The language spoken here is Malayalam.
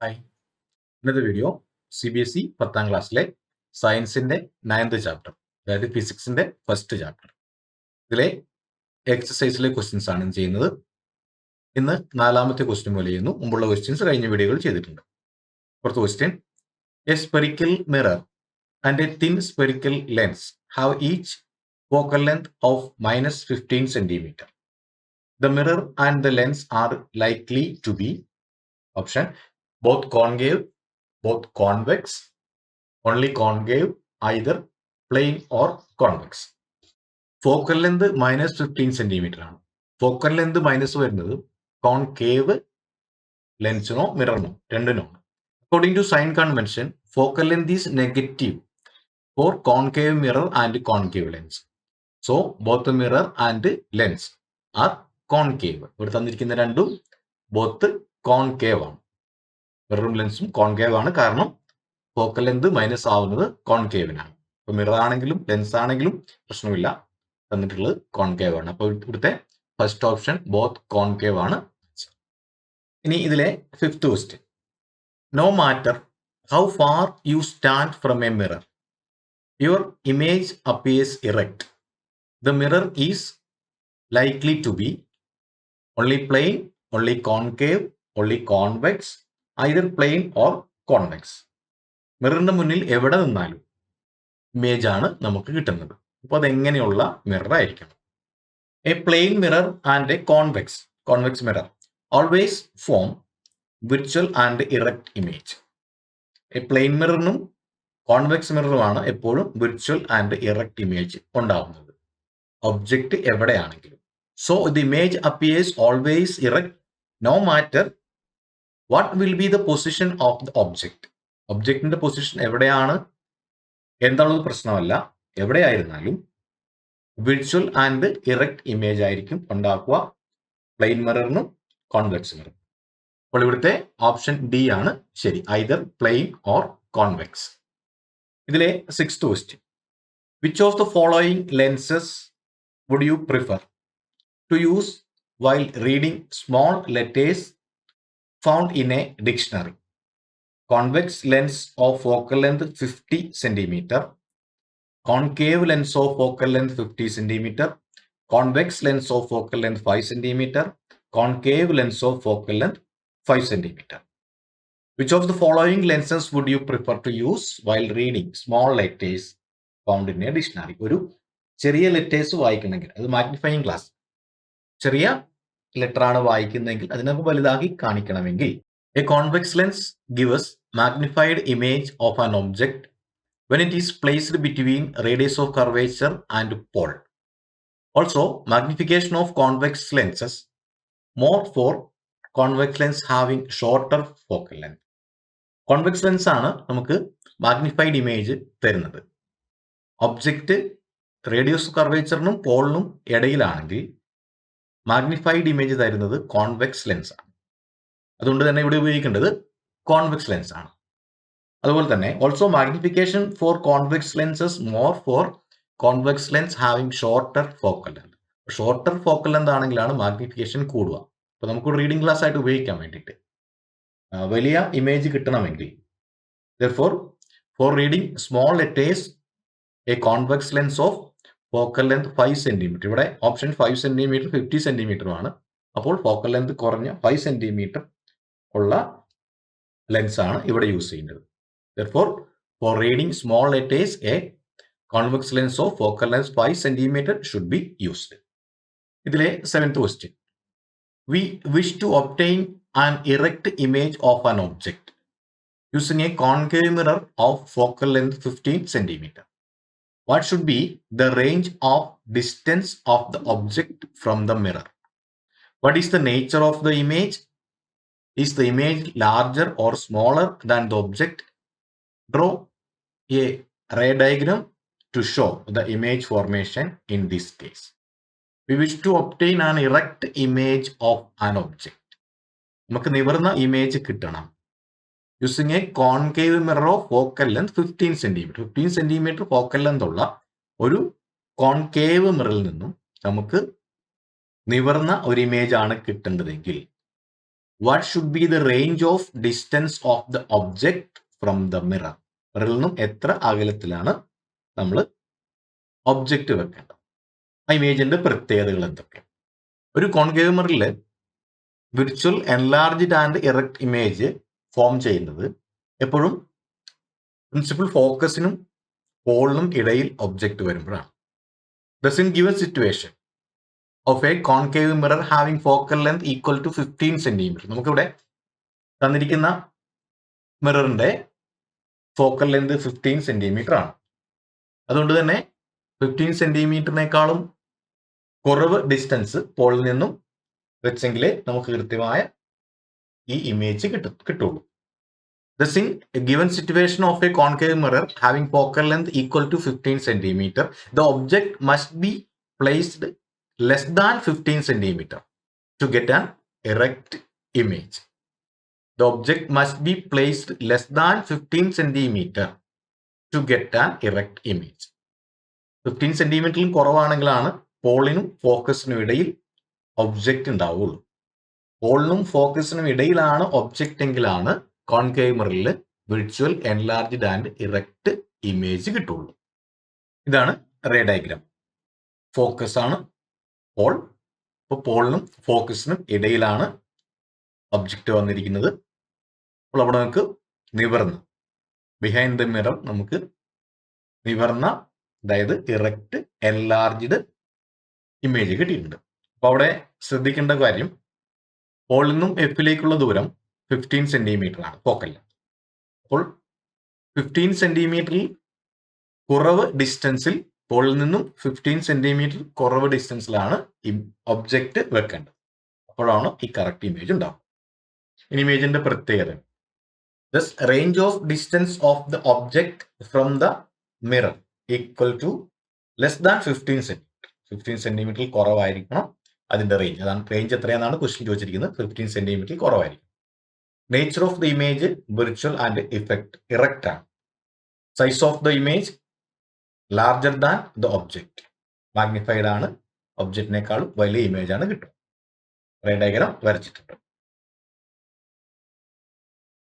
ഹായ് ഇന്നത്തെ വീഡിയോ CBSE 10ാം ക്ലാസ്സിലെ സയൻസിന്റെ 9th ചാപ്റ്റർ അതായത് ഫിസിക്സിന്റെ ഫസ്റ്റ് ചാപ്റ്റർ ഇതിലെ എക്സസൈസിലെ ക്വസ്റ്റ്യൻസ് ആണ് ചെയ്യുന്നത്. ഇന്ന് 4ാമത്തെ ക്വസ്റ്റ്യൻ പോലെ ചെയ്യുന്നു. മുമ്പുള്ള ക്വസ്റ്റ്യൻസ് കഴിഞ്ഞ വീഡിയോകൾ ചെയ്തിട്ടുണ്ട്. Fourth question, A spherical mirror and A thin spherical lens have each focal length of -15 centimeter. The mirror and the lens are likely to be option both concave, both convex, only concave, either plane or convex. Focal length -15 centimetre ആണ്. ഫോക്കൽ ലെന്ത് മൈനസ് വരുന്നത് കോൺകേവ് ലെൻസിനോ മിററിനോ രണ്ടിനോ. According to sign convention focal length is negative for concave mirror and concave lens. So both mirror and lens are concave. ഇവിടെ തന്നിരിക്കുന്ന രണ്ടും ബോത്ത് കോൺകേവ് ആണ്. മിററും ലെൻസും കോൺകേവ് ആണ്, കാരണം ഫോക്കൽ ലെന്ത് മൈനസ് ആവുന്നത് കോൺകേവിനാണ്. ഇപ്പൊ മിറർ ആണെങ്കിലും ലെൻസ് ആണെങ്കിലും പ്രശ്നമില്ല, തന്നിട്ടുള്ളത് കോൺകേവ് ആണ്. അപ്പോൾ ഇവിടുത്തെ ഫസ്റ്റ് ഓപ്ഷൻ ബോത്ത് കോൺകേവ് ആണ്. ഇനി ഇതിലെ fifth question, no matter how far you stand from a mirror your image appears erect. The mirror is likely to be only plane, only concave, only convex, either plane or convex. മിററിന്റെ മുന്നിൽ എവിടെ നിന്നാലും ഇമേജ് ആണ് നമുക്ക് കിട്ടുന്നത്. അപ്പോൾ അതെങ്ങനെയുള്ള മിറർ ആയിരിക്കണം? A plane mirror and a convex mirror always form virtual and erect image. A plane മിററിനും കോൺവെക്സ് മിററുമാണ് എപ്പോഴും വിർച്വൽ ആൻഡ് ഇറക്റ്റ് ഇമേജ് ഉണ്ടാവുന്നത്, ഒബ്ജക്റ്റ് എവിടെയാണെങ്കിലും. So the image appears always erect no matter what will be the position of the object. ഒബ്ജക്റ്റിന്റെ പൊസിഷൻ എവിടെയാണ് എന്താണുള്ളത് പ്രശ്നമല്ല, എവിടെയായിരുന്നാലും വിർച്വൽ ആൻഡ് ഇറക്റ്റ് ഇമേജ് ആയിരിക്കും ഉണ്ടാക്കുക പ്ലെയിൻ മിററിനും കോൺവെക്സ് മിറർ. അപ്പോൾ ഇവിടുത്തെ ഓപ്ഷൻ ഡി ആണ് ശരി, ഐദർ പ്ലെയിൻ ഓർ കോൺവെക്സ്. ഇതിലെ sixth question, which of the following lenses would you prefer to use while reading small letters found in a dictionary? Convex lens of focal length 50 centimeter, concave lens of focal length 50 centimeter, convex lens of focal length 5 centimeter, concave lens of focal length 5 centimeter. Which of the following lenses would you prefer to use while reading small letters found in a dictionary? ഒരു ചെറിയ ലെറ്റേഴ്സ് വായിക്കണമെങ്കിൽ, അത് മാഗ്നിഫൈയിങ് ഗ്ലാസ് ചെറിയ ലെറ്റർ ആണ് വായിക്കുന്നതെങ്കിൽ അതിനൊക്കെ വലുതാക്കി കാണിക്കണമെങ്കിൽ, a convex lens gives magnified image of an object when it is placed between radius of curvature and pole. Also magnification of convex lenses more for convex lens having shorter focal length. Convex lens ആണ് നമുക്ക് മാഗ്നിഫൈഡ് ഇമേജ് തരുന്നത്. ഒബ്ജക്റ്റ് റേഡിയസ് കർവേച്ചറിനും പോളിനും ഇടയിലാണെങ്കിൽ മാഗ്നിഫൈഡ് ഇമേജ് തരുന്നത് കോൺവെക്സ് ലെൻസ് ആണ്. അതുകൊണ്ട് തന്നെ ഇവിടെ ഉപയോഗിക്കേണ്ടത് കോൺവെക്സ് ലെൻസ് ആണ്. അതുപോലെ തന്നെ also magnification for convex lenses more for convex lens having shorter focal length. Shorter focal length ആണെങ്കിലാണ് മാഗ്നിഫിക്കേഷൻ കൂടുക. അപ്പോൾ നമുക്ക് റീഡിംഗ് ഗ്ലാസ് ആയിട്ട് ഉപയോഗിക്കാൻ വേണ്ടിയിട്ട് വലിയ ഇമേജ് കിട്ടണമെങ്കിൽ, therefore for reading small letters a convex lens of focal length 5 centimetre. ഇവിടെ ഓപ്ഷൻ 5 സെന്റിമീറ്റർ 50 സെന്റിമീറ്റർ ആണ്. അപ്പോൾ ഫോക്കൽ ലെങ്ത് കുറഞ്ഞ 5 സെന്റിമീറ്റർ ഉള്ള ലെൻസ് ആണ് ഇവിടെ യൂസ് ചെയ്യേണ്ടത്. Therefore for reading small letters a convex lens of focal length 5 centimeter should be used. ഇതിലെ 7th question, we wish to obtain an erect image of an object using a concave mirror of focal length 15 centimeter. What should be the range of distance of the object from the mirror? What is the nature of the image? Is the image larger or smaller than the object? Draw a ray diagram to show the image formation in this case. We wish to obtain an erect image of an object. നമുക്ക് നിവർന്ന ഇമേജ് കിട്ടണം using A concave mirror of focal length 15 centimetre. 15 centimetre focal length ഉള്ള ഒരു കോൺകേവ് മിററിൽ നിന്നും നമുക്ക് നിവർന്ന ഒരു ഇമേജ് ആണ് കിട്ടേണ്ടതെങ്കിൽ what should be the range of distance of the object from the mirror. മിററിൽ നിന്നും എത്ര അകലത്തിലാണ് നമ്മൾ ഒബ്ജക്റ്റ് വെക്കേണ്ടത്. ആ ഇമേജിന്റെ പ്രത്യേകതകൾ എന്തൊക്കെ? ഒരു കോൺകേവ് മിററിൽ virtual enlarged and erect image form ചെയ്യുന്നത് എപ്പോഴും പ്രിൻസിപ്പൽ ഫോക്കസിനും പോളിനും ഇടയിൽ ഒബ്ജക്റ്റ് വരുമ്പോഴാണ്. Thus in given situation of a concave mirror having focal length equal to 15 centimetre. നമുക്കിവിടെ തന്നിരിക്കുന്ന മിററിന്റെ ഫോക്കൽ ലെങ്ത് 15 സെന്റിമീറ്റർ ആണ്. അതുകൊണ്ട് തന്നെ 15 സെന്റിമീറ്ററിനേക്കാളും കുറവ് ഡിസ്റ്റൻസ് പോളിൽ നിന്നും വെച്ചെങ്കിലേ നമുക്ക് കൃത്യമായ ഈ ഇമേജ് കിട്ടുള്ളൂ. Thus in a given situation of a concave mirror having focal length equal to 15 centimeter, the object must be placed less than 15 centimeter to get an erect image. The object must be placed less than 15 centimeter to get an erect image. 15 സെന്റിമീറ്ററിലും കുറവാണെങ്കിലാണ് പോളിനും ഫോക്കസിനും ഇടയിൽ ഒബ്ജക്റ്റ് ഉണ്ടാവുള്ളൂ. പോളിനും ഫോക്കസിനും ഇടയിലാണ് ഒബ്ജക്റ്റ് എങ്കിലാണ് കോൺകേവ് മിററിൽ virtual enlarged and erect image കിട്ടുള്ളൂ. ഇതാണ് റേ ഡയഗ്രാം. ഫോക്കസ് ആണ് പോൾ. അപ്പോൾ പോളിനും ഫോക്കസിനും ഇടയിലാണ് ഒബ്ജക്റ്റ് വന്നിരിക്കുന്നത്. അപ്പോൾ അവിടെ നമുക്ക് നിവർന്ന് ബിഹൈൻഡ് ദ മിറർ നമുക്ക് നിവർന്ന, അതായത് ഇറക്റ്റ് എൻലാർജ്ഡ് ഇമേജ് കിട്ടിയിട്ടുണ്ട്. അപ്പോൾ അവിടെ ശ്രദ്ധിക്കേണ്ട കാര്യം, പോളിൽ നിന്നും എഫിലേക്കുള്ള ദൂരം 15 സെന്റിമീറ്റർ ആണ് ഫോക്കൽ. അപ്പോൾ 15 സെന്റിമീറ്ററിൽ കുറവ് ഡിസ്റ്റൻസിൽ, പോളിൽ നിന്നും 15 സെന്റിമീറ്റർ കുറവ് ഡിസ്റ്റൻസിലാണ് ഒബ്ജക്റ്റ് വെക്കേണ്ടത്. അപ്പോഴാണ് ഈ കറക്റ്റ് ഇമേജ് ഉണ്ടാവും. ഇനി ഇമേജിന്റെ പ്രത്യേകത, thus range of distance of the object from the mirror equal to less than 15 centimetre. 15 സെന്റിമീറ്ററിൽ കുറവായിരിക്കണം അതിന്റെ റേഞ്ച്. അതാണ് റേഞ്ച് എത്രയാണെന്നാണ് ക്വസ്റ്റ്യൻ ചോദിച്ചിരിക്കുന്നത്. 15 സെന്റിമീറ്ററിൽ കുറവായിരിക്കും. Nature of the image virtual and erect ആണ്. Size of the image larger than the object. Magnified ആണ്, ഒബ്ജക്റ്റിനേക്കാളും വലിയ ഇമേജ് ആണ് കിട്ടും. റേ ഡയഗ്രാം വരച്ചിട്ടുണ്ട്.